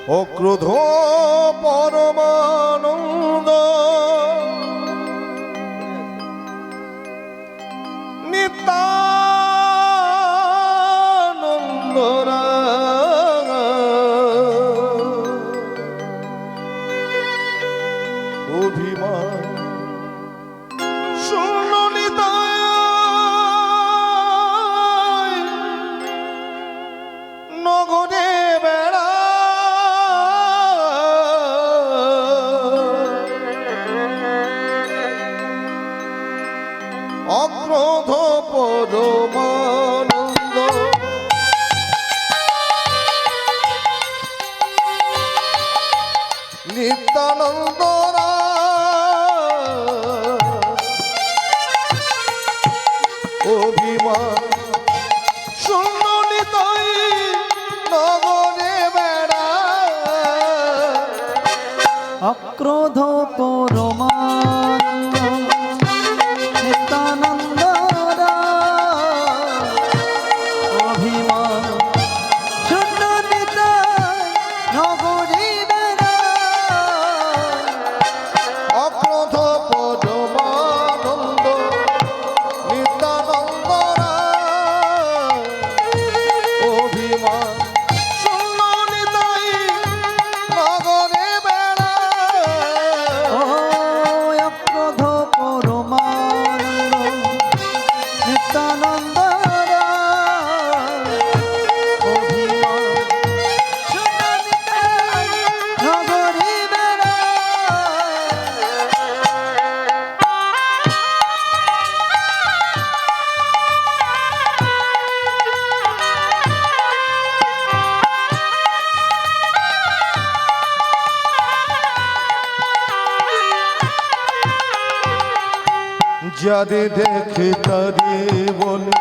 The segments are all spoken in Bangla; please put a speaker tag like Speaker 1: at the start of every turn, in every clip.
Speaker 1: অক্রোধ পরমানন্দ নিত্যানন্দ অভিমান নগরে বেড়া অক্রোধ পরমানন্দ নিত্যানন্দ অভিমান শূন্য নিতাই নগরে বেড়া
Speaker 2: অক্রোধ পরমানন্দ নিত্যানন্দ অভিমান শূন্য নিতাই নগরে বেড়া
Speaker 1: অক্রোধ পরমানন্দ নিত্যানন্দ অভিমান শূন্য নিতাই নগরে বেড়া
Speaker 2: অক্রোধ পরমানন্দ নিত্যানন্দ অভিমান শূন্য নিতাই নগরে বেড়া
Speaker 1: যাদের দেখে তারে বলে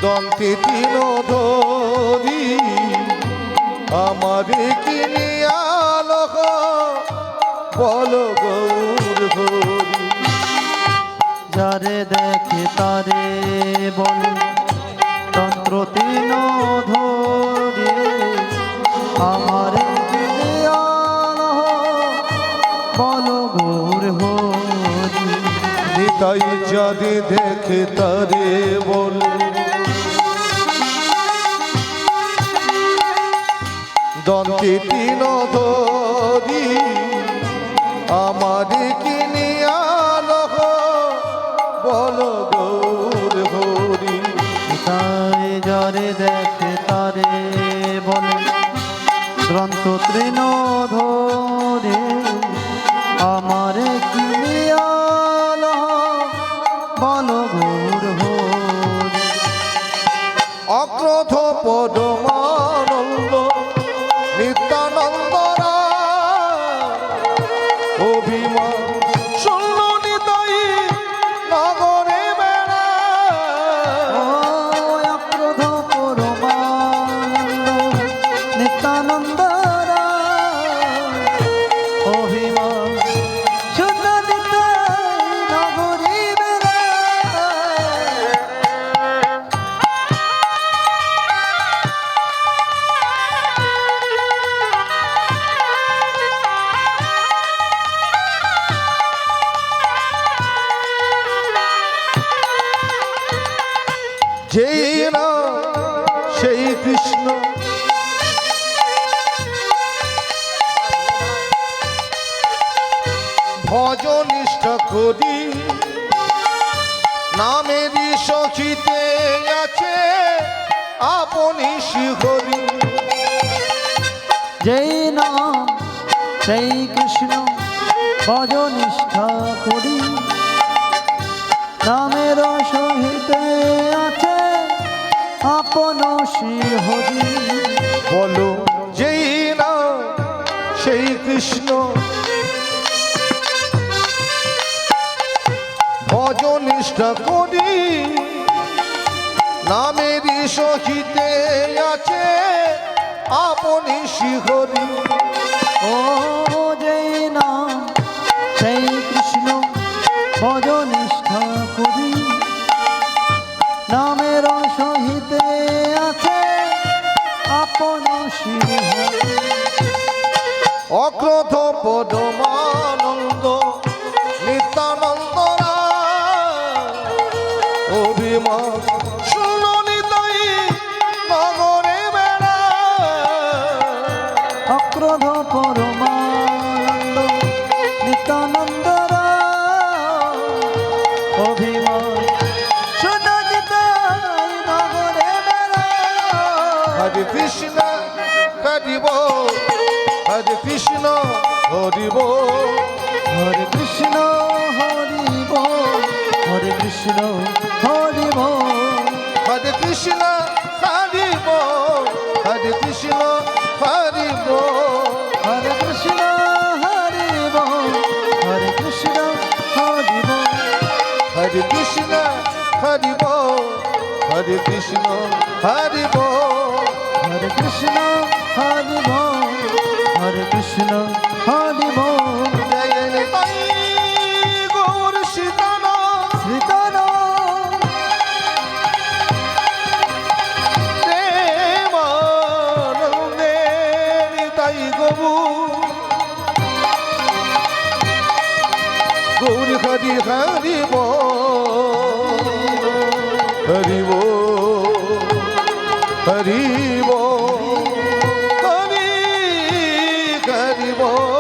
Speaker 1: দন্তে তিন ধরি আমারে কিনিয়ালক বল গৌর হরি
Speaker 2: যারে দেখে তারে বলে তন্ত্র তিন ধরে আমারে বল গৌর হরি
Speaker 1: নিতাই যাদের দেখে তারে বলে দন্তে তিন ধরি আমারে কিনিয়ালক বল গৌর হরি
Speaker 2: তাই যারে দেখে তারে বলে গ্রন্থ তৃণ ধরে আমারে কিনিয়াল বল গৌর হরি
Speaker 1: অক্রোধ পরমানন্দ নিত্যানন্দ অভিমান শূন্য নিতাই নগরে বেড়া
Speaker 2: অক্রোধ পরমানন্দ নিত্যানন্দ অভিমান শূন্য নিতাই নগরে বেড়া
Speaker 1: যেই না সেই কৃষ্ণ ভজনিষ্ঠা করি নামেরই সখিতে আছে আপনি শিহরি
Speaker 2: যেই নাম সেই কৃষ্ণ ভজনিষ্ঠা করি নামের সহিতে আছে আপন শ্রীহরি
Speaker 1: বলো যেই না সেই কৃষ্ণ ভজনিষ্ঠা করি নামেরই সহিতে আছে আপনি শিহরি
Speaker 2: ও যেই নাম সেই কৃষ্ণ ভজনিষ্ঠা করি নামের সহিতে
Speaker 1: অক্রোধ পরমানন্দ নিত্যানন্দ অভিমান শূন্য নিতাই নগরে বেড়া
Speaker 2: অক্রোধ পরমানন্দ নিত্যানন্দ অভিমান শুধু নিতাই নগরে বেড়া
Speaker 1: হরে কৃষ্ণ হরি বল হরে কৃষ্ণ হরি বল
Speaker 2: হরে কৃষ্ণ হরি বল হরে কৃষ্ণ হরি বল
Speaker 1: হরে কৃষ্ণ হরি বল হরে কৃষ্ণ হরি বল
Speaker 2: হরে কৃষ্ণ হরি বল হরে কৃষ্ণ হরি বল
Speaker 1: হরে কৃষ্ণ হরি বল হরে কৃষ্ণ হরি বল
Speaker 2: হরে কৃষ্ণ হরি বল হরে কৃষ্ণ হরি বল
Speaker 1: জয় নিতাই গৌর সীতানা
Speaker 2: শ্রীতন
Speaker 1: প্রেমানন্দে নিতাই গবু গৌর হরি হরি বল হরি বল হরি বল হরি হরি বল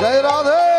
Speaker 1: জয় রাধে